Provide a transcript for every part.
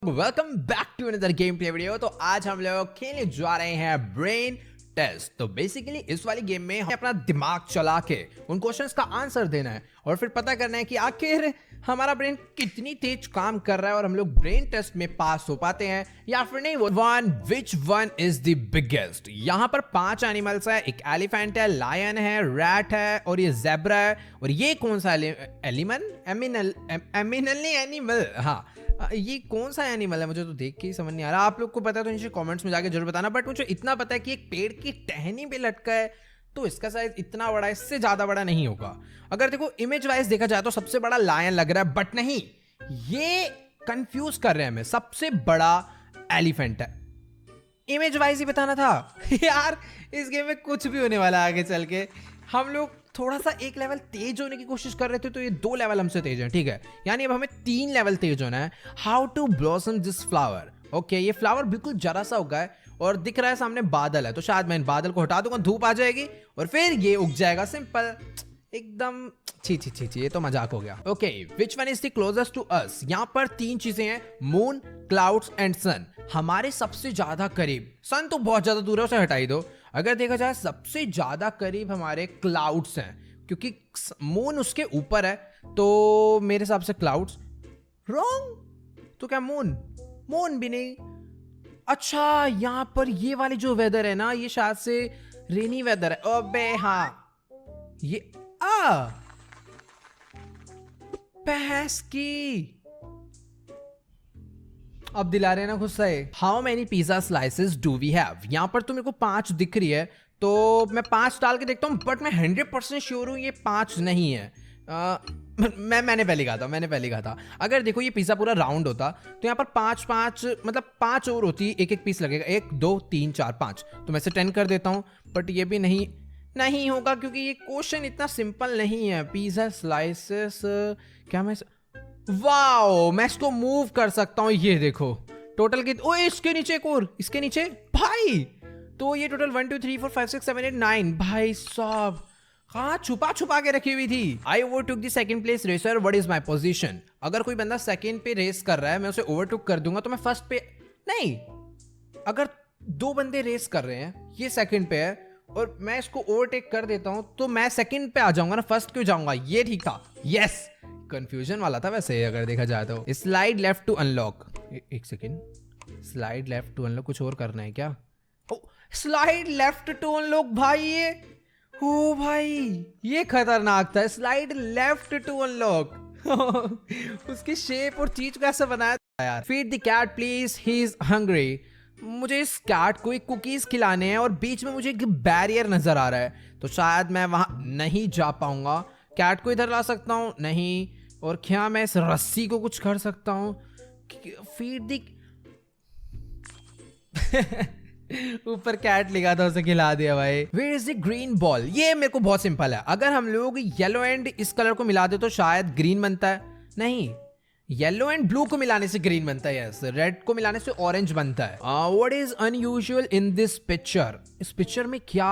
Welcome back to another game play video. तो आज हम लोग खेलने जा रहे हैं ब्रेन टेस्ट। तो बेसिकली इस वाली गेम में हमें अपना दिमाग चला के उन क्वेश्चंस का आंसर देना है और फिर पता करना है कि आखिर हमारा ब्रेन कितनी तेज काम कर रहा है और हम लोग ब्रेन टेस्ट में पास हो पाते हैं या फिर नहीं। विच वन इज द बिगेस्ट। यहाँ पर 5 एनिमल्स है, एक एलिफेंट है, लायन है, रैट है और ये जेब्रा है। और ये कौन सा एनिमल, हाँ ये कौन सा एनिमल है मुझे तो देख के ही समझ नहीं आ रहा। आप लोग को पता है तो नीचे कमेंट्स में जाके जरूर बताना। बट मुझे इतना पता है कि एक पेड़ की टहनी पे लटका है तो इसका साइज इतना बड़ा, इससे ज्यादा बड़ा नहीं होगा। अगर देखो इमेज वाइज देखा जाए तो सबसे बड़ा लायन लग रहा है, बट नहीं, ये कंफ्यूज कर रहे हैं हमें। सबसे बड़ा एलिफेंट है। इमेज वाइज ही बताना था यार। इस गेम में कुछ भी होने वाला है आगे चल के। हम लोग थोड़ा सा एक लेवल तेज होने की कोशिश कर रहे थे तो ये 2 लेवल हमसे तेज है, ठीक है। यानी अब हमें 3 लेवल तेज होना है। How to blossom this flower. Okay, ये फ्लावर बिल्कुल जरा सा उगा है और दिख रहा है सामने बादल है, तो शायद मैं इन बादल को हटा दूंगा, धूप आ जाएगी और फिर ये उग जाएगा। सिंपल, एकदम छी, ये तो मजाक हो गया। Okay, which one is the closest to us. यहाँ पर 3 चीजें हैं, मून, क्लाउड्स एंड सन। हमारे सबसे ज्यादा करीब, सन तो बहुत ज्यादा दूर है, उसे हटाई दो। अगर देखा जाए सबसे ज्यादा करीब हमारे क्लाउड्स हैं, क्योंकि मून उसके ऊपर है, तो मेरे हिसाब से क्लाउड्स। रॉन्ग, तो क्या मून भी नहीं। अच्छा, यहाँ पर ये वाली जो वेदर है ना, ये शायद से रेनी वेदर है। अबे हाँ, ये भैंस की। अब दिला रहे ना गुस्सा है। How many pizza slices do we have. यहाँ पर तो मेरे को 5 दिख रही है, तो मैं 5 डाल के देखता हूँ, बट मैं 100% श्योर हूँ ये 5 नहीं है। मैंने पहले कहा था। अगर देखो ये पिज्जा पूरा राउंड होता तो यहाँ पर 5 मतलब 5 और होती, एक पीस लगेगा। 1 2 3 4 5, तो मैं से 10 कर देता हूँ। बट ये भी नहीं होगा क्योंकि ये क्वेश्चन इतना सिंपल नहीं है। पिज्जा स्लाइसेस क्या मैं वाओ, मैं इसको मूव कर सकता हूँ। ये देखो टोटल की, ओए इसके नीचे एक और, इसके नीचे भाई, तो ये टोटल 1 2 3 4 5 6 7 8 9। भाई साहब, कहाँ छुपा के रखी हुई थी। I overtook the second place racer, what is my position. अगर कोई बंदा सेकंड पे रेस कर रहा है, मैं उसे ओवरटुक कर दूंगा तो मैं फर्स्ट पे नहीं। अगर 2 बंदे रेस कर रहे हैं, ये सेकंड पे है और मैं इसको ओवरटेक कर देता हूं तो मैं सेकंड पे आ जाऊंगा ना, फर्स्ट क्यों जाऊंगा। ये ठीक था, यस। कंफ्यूजन वाला था वैसे अगर देखा जाए तो। Slide left to unlock. एक second, slide left to unlock, कुछ और करना है क्या? ओ, स्लाइड लेफ्ट टू अनलॉक भाई, ये ओ भाई ये खतरनाक था। स्लाइड लेफ्ट टू अनलॉक उसकी शेप और चीज कैसे बनाया था यार। Feed the cat please, he is hungry. मुझे इस कैट को एक कुकीज खिलाने हैं और बीच में मुझे एक बैरियर नजर आ रहा है, तो शायद मैं वहां नहीं जा पाऊंगा। कैट को इधर ला सकता हूं नहीं, और क्या मैं इस रस्सी को कुछ कर सकता हूं? फीड द ऊपर कैट लिखा था, उसे खिला दिया भाई। Where is the green ball. ये मेरे को बहुत सिंपल है। अगर हम लोग येलो एंड इस कलर को मिला दे तो शायद ग्रीन बनता है। नहीं, येलो एंड ब्लू को मिलाने से ग्रीन बनता है, यस। रेड को मिलाने से ऑरेंज बनता है। What is unusual in this picture. इस पिक्चर में क्या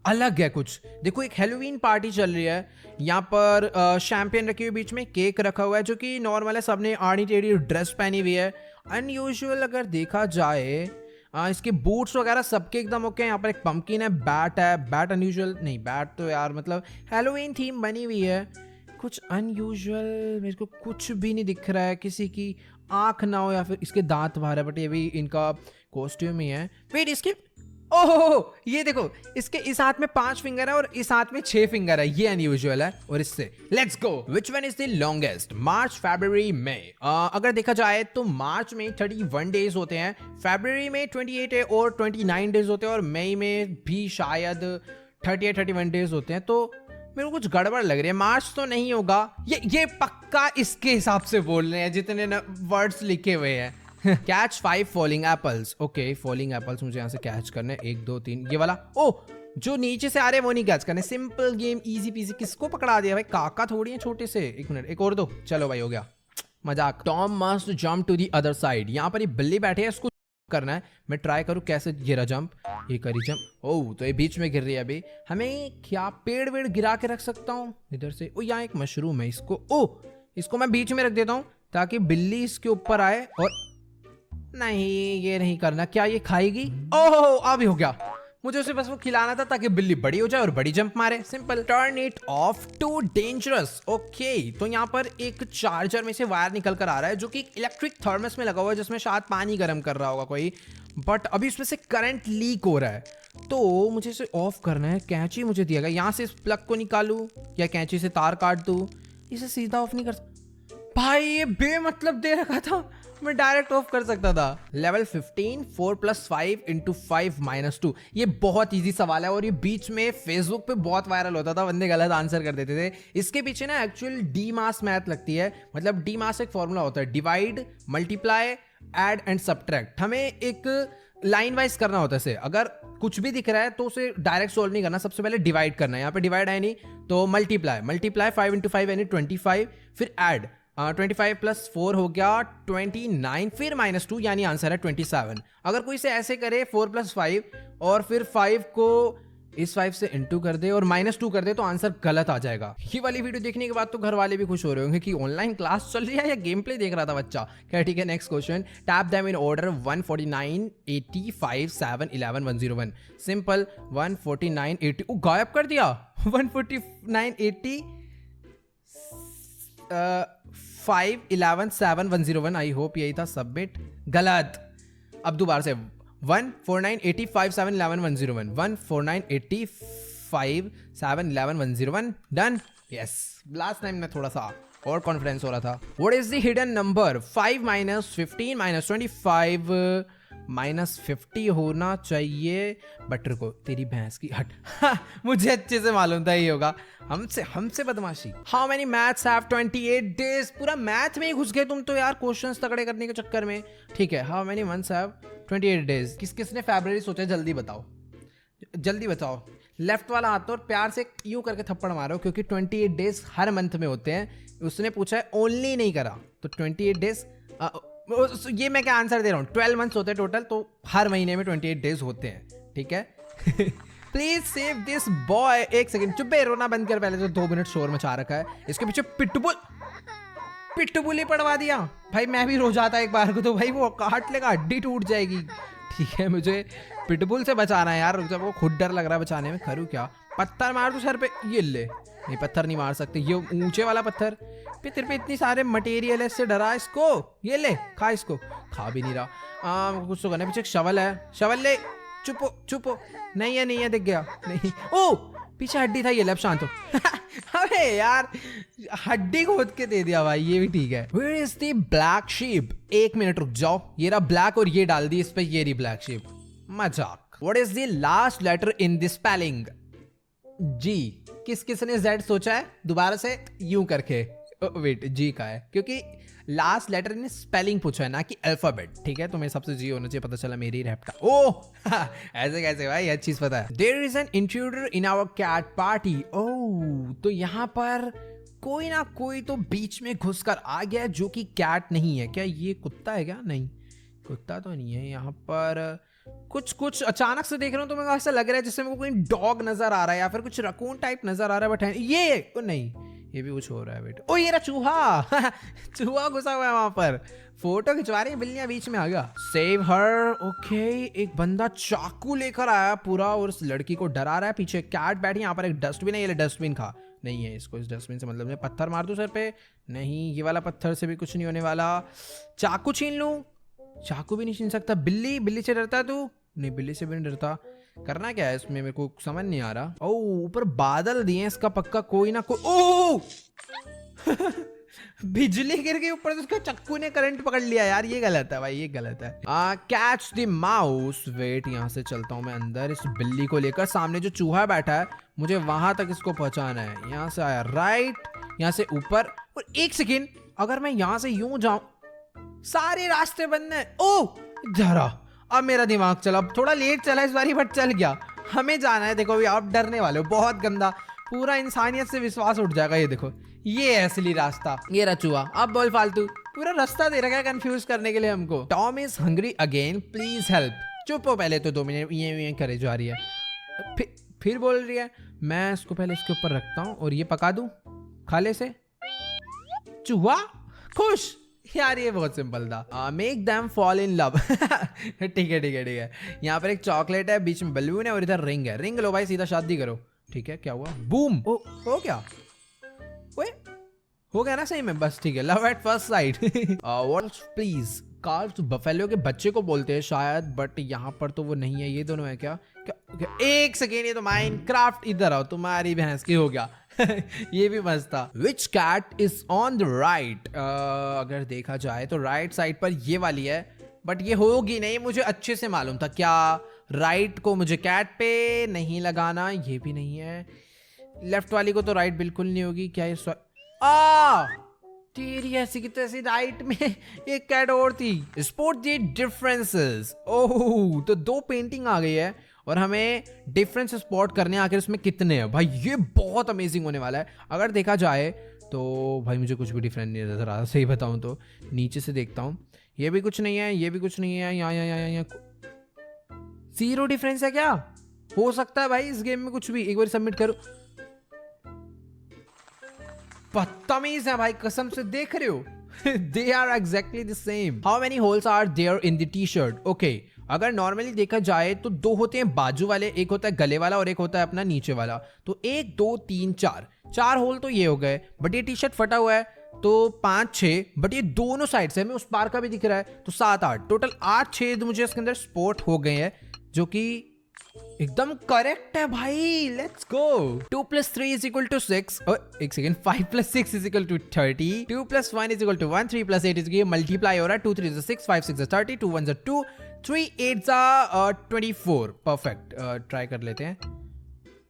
अलग है कुछ? देखो एक हैलोवीन पार्टी चल रही है, यहाँ पर शैंपेन रखी हुई, बीच में केक रखा हुआ है जो कि नॉर्मल है, सबने आड़ी टेढ़ी ड्रेस पहनी हुई है। अनयूजुअल अगर देखा जाए, इसके बूट्स वगैरह सबके एकदम ओके। यहाँ पर एक पंपकिन है, बैट है। बैट अनयूजुअल नहीं, बैट तो यार मतलब हैलोवीन थीम बनी हुई है। कुछ अनयूजुअल मेरे को कुछ भी नहीं दिख रहा है। किसी की आंख ना हो या फिर इसके दांत बाहर है, बट ये भी इनका कॉस्ट्यूम ही है। वेट, इसके ओह ये देखो, इसके इस हाथ में 5 फिंगर है और इस हाथ में 6 फिंगर है। ये अनयूजुअल है। और इससे let's go, which one is the longest. मार्च, फरवरी, मई। अगर देखा जाए तो मार्च में 31 डेज होते हैं, फरवरी में 28 है और 29 डेज होते हैं, और मई में भी शायद 31 डेज होते हैं। तो मेरे को कुछ गड़बड़ लग रही है। मार्च तो नहीं होगा, ये पक्का इसके हिसाब से बोल रहे हैं जितने वर्ड्स लिखे हुए हैं। Catch 5 falling apples. Okay, falling apples मुझे यहाँ से कैच करने, 1 2 3, ये वाला। ओ, जो नीचे से आ रहे हैं वो नहीं कैच करने। Simple game, easy PG. किसको पकड़ा दिया भाई, काका थोड़ी है छोटे से। 1 मिनट, एक और दो। चलो भाई, हो गया मजाक। Tom must jump to the other side. यहाँ पर ये बिल्ली बैठे है, इसको करना है। मैं ट्राई करूँ कैसे गिरा जंप। ये करी जंप। ओह, तो ये बीच में गिर रही है अभी। हमें क्या पेड़ वेड़ गिरा के रख सकता हूँ इधर से? ओ, यहाँ एक मशरूम है, इसको मैं बीच में रख देता हूँ ताकि बिल्ली इसके ऊपर आए और नहीं ये नहीं करना। क्या ये खाएगी? ओह अभी हो गया। मुझे उसे बस वो खिलाना था ताकि बिल्ली बड़ी हो जाए और बड़ी जंप मारे। Simple. Turn it off too dangerous. Okay तो यहाँ पर एक चार्जर में से वायर निकल कर आ रहा है जो कि एक इलेक्ट्रिक थर्मस में लगा हुआ है जिसमें शायद पानी गर्म कर रहा होगा कोई, बट अभी उसमें से करंट लीक हो रहा है तो मुझे इसे ऑफ करना है। कैंची मुझे दिया गया, यहाँ से इस प्लग को निकालूं या कैंची से तार काट दूं? इसे सीधा ऑफ नहीं कर भाई, ये बेमतलब दे रखा था, मैं डायरेक्ट ऑफ कर सकता था। लेवल 15 4 + 5 × 5 - 2। ये बहुत इजी सवाल है और ये बीच में फेसबुक पे बहुत वायरल होता था, बंदे गलत आंसर कर देते थे। इसके पीछे ना एक्चुअल डी मास मैथ लगती है। मतलब डी मास एक फॉर्मूला होता है, divide, multiply, add and subtract. हमें एक लाइन वाइज करना होता है इसे। अगर कुछ भी दिख रहा है तो उसे डायरेक्ट सोल्व नहीं करना, सबसे पहले डिवाइड करना है। यहाँ पे डिवाइड है नहीं तो मल्टीप्लाई 5 × 5 यानी 25, फिर ऐड 25 + 4 हो गया 29, फिर -2 यानी आंसर है 27। अगर कोई से ऐसे करे 4 + 5 और फिर 5 को इस 5 से इंटू कर दे और -2 कर दे तो आंसर गलत आ जाएगा। ये वाली वीडियो देखने के बाद तो घर वाले भी खुश हो रहे होंगे कि ऑनलाइन क्लास चल रही है या गेम प्ले देख रहा था बच्चा। क्या ठीक है। Next question. Tap them in order 149 80 5 7 11 101। Simple. 149 80 गायब कर दिया। 149 80 5 11 7 101। आई होप यही था। सबमिट। गलत। अब दोबारा से 149 80 5 7 11 101। 149 80 5 7 11 101। डन। यस लास्ट टाइम में थोड़ा सा और कॉन्फिडेंस हो रहा था। What is the hidden number? 5 - 15 - 25 -50 होना चाहिए। बट रुको तेरी भैंस की हट। मुझे अच्छे से मालूम था ये होगा। हमसे बदमाशी। How many maths have 28 days? पूरा मैथ में ही घुस गए तुम तो यार, क्वेश्चंस तगड़े करने के चक्कर में। ठीक है। How many months have 28 days? किसने फरवरी सोचा? जल्दी बताओ, जल्दी बताओ। लेफ्ट वाला हाथ तो और प्यार से यूं करके थप्पड़ मारो क्योंकि 28 डेज हर मंथ में होते हैं। उसने पूछा है ओनली नहीं करा तो 28 डेज। ये मैं क्या आंसर दे रहा हूँ? 12 मंथ्स होते हैं टोटल, तो हर महीने में 28 डेज होते हैं। ठीक है। Please save this boy. एक सेकंड चुप बे, रोना बंद कर। पहले तो 2 मिनट शोर मचा रखा है। इसके पीछे पिटबुल ही पड़वा दिया भाई। मैं भी रो जाता एक बार को तो भाई वो काट लेगा, हड्डी टूट जाएगी। ठीक है मुझे पिटबुल से बचाना है यार, जब वो खुद डर लग रहा है बचाने में। करूँ क्या? पत्थर मार दो सर पे। ये ले। नहीं पत्थर नहीं मार सकते, ये ऊंचे वाला पत्थर पे। तेरे पे इतनी सारे मटेरियल है, इससे डरा इसको। ये ले खा इसको। खा भी नहीं रहा। कुछ तो करना। पीछे एक शवल है, शवल ले। चुपो चुपो। नहीं है दिख गया। नहीं ओ पीछे हड्डी था। ये ले अब शांत हो। अबे यार हड्डी खोद के दे दिया भाई, ये भी ठीक है। Where is the black sheep? 1 minute रुक जाओ। ये रहा ब्लैक और ये डाल दी इस पे, ये रही ब्लैक शीप। मजाक। What is the last letter in the spelling? जी। किसने Z सोचा है? दोबारा से यूं करके। वेट जी का है क्योंकि लास्ट लेटर ने स्पेलिंग पूछा है ना कि अल्फाबेट। ठीक है तो मेरे सबसे जी होना चाहिए। पता चला मेरी रैप्टा। ओह ऐसे कैसे भाई? ये चीज पता है। There is an intruder in our cat party. ओह तो यहाँ पर कोई ना कोई तो बीच में घुसकर आ गया जो कि कैट नहीं है। क्या ये कुत्ता है क्या? नहीं कुत्ता तो नहीं है। यहाँ पर कुछ अचानक से देख रहा हूँ तो मेरे को ऐसा लग रहा है जैसे मेरे को कोई डॉग नजर आ रहा है या फिर कुछ रकून टाइप नजर आ रहा है। बट ये नहीं, ये भी कुछ हो रहा है। बेटा ओ ये रहा चूहा। चूहा घुसा हुआ है वहां पर। फोटो खिंचवा रही है बिल्लियां, बीच में आ गया। Save her. ओके एक बंदा चाकू लेकर आया पूरा और उस लड़की को डरा रहा है। पीछे कैट बैठी। यहाँ पर एक डस्टबिन है, ये डस्टबिन खा। नहीं है इसको, इस डस्टबिन से मतलब पत्थर मार दूं सर पे? नहीं ये वाला पत्थर से भी कुछ नहीं होने वाला। चाकू छीन लूं? चाकू भी नहीं छीन सकता। बिल्ली से डरता है तू? नहीं बिल्ली से भी नहीं डरता। करना क्या है इसमें मेरे को समझ नहीं आ रहा। ओ ऊपर बादल दिए इसका पक्का कोई ना कोई। ओ बिजली गिर गई ऊपर से, उसका चक्कू ने करंट पकड़ लिया यार। ये गलत है भाई, ये गलत है। Catch the mouse. वेट यहाँ से चलता हूँ मैं अंदर इस बिल्ली को लेकर। सामने जो चूहा बैठा है मुझे वहां तक इसको पहुंचाना है। यहाँ से आया राइट, यहाँ से ऊपर। और 1 सेकेंड अगर मैं यहाँ से यूं जाऊं सारे रास्ते बंद है। ओ जरा अब मेरा दिमाग चला। अब थोड़ा लेट चला इस बारी बट चल गया। हमें जाना है। देखो अभी आप डरने वाले हो बहुत गंदा। पूरा इंसानियत से विश्वास उठ जाएगा। ये देखो ये है असली रास्ता। ये रहा चूहा। अब बोल फालतू। पूरा रास्ता दे रखा है कंफ्यूज करने के लिए हमको। Tom is hungry again please help. चुप हो पहले तो 2 मिनट। ये करे जा रही है फिर बोल रही है। मैं इसको पहले इसके ऊपर रखता हूँ और ये पका दूं खाले से। चूहा खुश। यार ये बहुत सिंपल था। Make them fall in love. ठीक है ठीक है ठीक है। यहाँ पर एक चॉकलेट है, बीच में बलून है और इधर रिंग है। रिंग लो भाई, सीधा शादी करो। ठीक है, क्या हुआ? बूम। ओ हो क्या? ओए हो गया ना सही में? बस ठीक है। Love at first sight. What please? Calves buffalo के बच्चे को बोलते हैं शायद, बट यहाँ पर तो वो नहीं है। ये दोनों है क्या? क्या? एक सेकेंड, ये तो माइनक्राफ्ट। इधर आओ, तुम्हारी भैंस की हो गया। ये भी मस्त था। Which cat is on the right? अगर देखा जाए तो राइट साइड पर ये वाली है, बट ये होगी नहीं, मुझे अच्छे से मालूम था। क्या राइट को मुझे कैट पे नहीं लगाना? ये भी नहीं है। लेफ्ट वाली को तो राइट बिल्कुल नहीं होगी। क्या ये तेरी ऐसी की तैसी राइट में एक कैट और थी। Spot the differences. ओह, तो 2 पेंटिंग आ गई है और हमें डिफरेंस स्पॉट करने आखिर उसमें कितने हैं। भाई ये बहुत अमेजिंग होने वाला है। अगर देखा जाए तो भाई मुझे कुछ भी डिफरेंस नहीं नजर आ रहा, सही बताऊं तो। नीचे से देखता हूँ, ये भी कुछ नहीं है, ये भी कुछ नहीं है। यहाँ 0 डिफरेंस है। क्या हो सकता है भाई इस गेम में कुछ भी? एक बार सबमिट करो। बदतमीज है भाई, कसम से। देख रहे हो? They are exactly the same. How many holes are there in the t-shirt? Okay. अगर नॉर्मली देखा जाए तो 2 होते हैं बाजू वाले, एक होता है गले वाला और एक होता है अपना नीचे वाला। तो 1 2 3 4 होल तो ये हो गए। बट ये टी शर्ट फटा हुआ है तो 5 6, बट ये दोनों साइड से हमें उस पार का भी दिख रहा है तो 7 8, टोटल 8 छेद मुझे इसके अंदर स्पॉट हो गए हैं, जो कि एकदम करेक्ट है भाई। Let's go. 2 + 3 = 6। एक सेकेंड, 5 + 6 = 30। 2 + 1 = 1। 3 + 8 ये मल्टीप्लाई हो रहा है। 2 3 6, 5 6 30, 2 1 2, 3 8 24। परफेक्ट। ट्राई कर लेते हैं।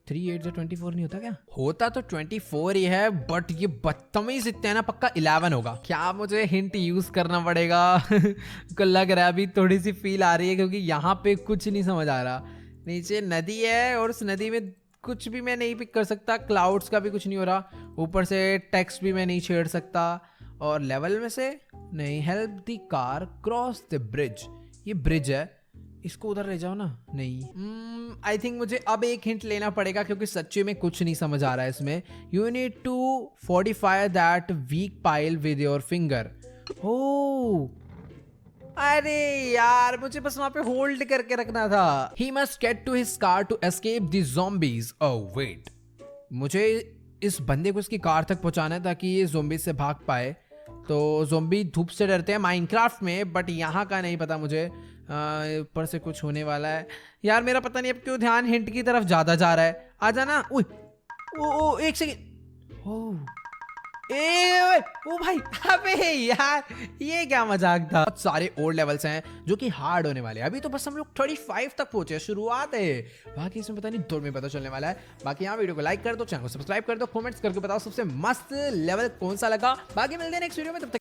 3 8 24 नहीं होता क्या? होता तो 24 ही है, बट ये बदतमीज इतने हैं ना, पक्का 11 होगा। क्या मुझे हिंट यूज करना पड़ेगा? को लग रहा है अभी थोड़ी सी फील आ रही है, क्योंकि यहाँ पे कुछ नहीं समझ आ रहा। नीचे नदी है और उस नदी में कुछ भी मैं नहीं पिक कर सकता। क्लाउड्स का भी कुछ नहीं हो रहा। ऊपर से टेक्स्ट भी मैं नहीं छेड़ सकता। और लेवल में से नहीं। Help the car cross the bridge. ये ब्रिज है, इसको उधर ले जाओ ना। नहीं, आई थिंक मुझे अब एक हिंट लेना पड़ेगा, क्योंकि सच्चे में कुछ नहीं समझ आ रहा है इसमें। You need to fortify that weak pile with your finger. ओ अरे यार, मुझे बस वहां पे होल्ड करके रखना था। He must get to his car to escape the zombies. Oh wait, मुझे इस बंदे को इसकी कार तक पहुंचाना है ताकि ये ज़ोंबी से भाग पाए। तो ज़ोंबी धूप से डरते हैं माइनक्राफ्ट में, बट यहाँ का नहीं पता मुझे। ऊपर से कुछ होने वाला है यार। मेरा पता नहीं अब क्यों ध्यान हिंट की तरफ ज्यादा जा रहा है। आ जाना। ओ एक सेकेंड। ओ भाई, अबे यार ये क्या मजाक था। बहुत सारे और लेवल्स हैं जो कि हार्ड होने वाले हैं। अभी तो बस हम लोग 35 तक पहुंचे, शुरुआत है। बाकी इसमें पता नहीं 2 में पता चलने वाला है। बाकी यहाँ वीडियो को लाइक कर दो, चैनल को सब्सक्राइब कर दो, कमेंट्स करके बताओ सबसे मस्त लेवल कौन सा लगा। बाकी मिलते हैं नेक्स्ट वीडियो में, तब तक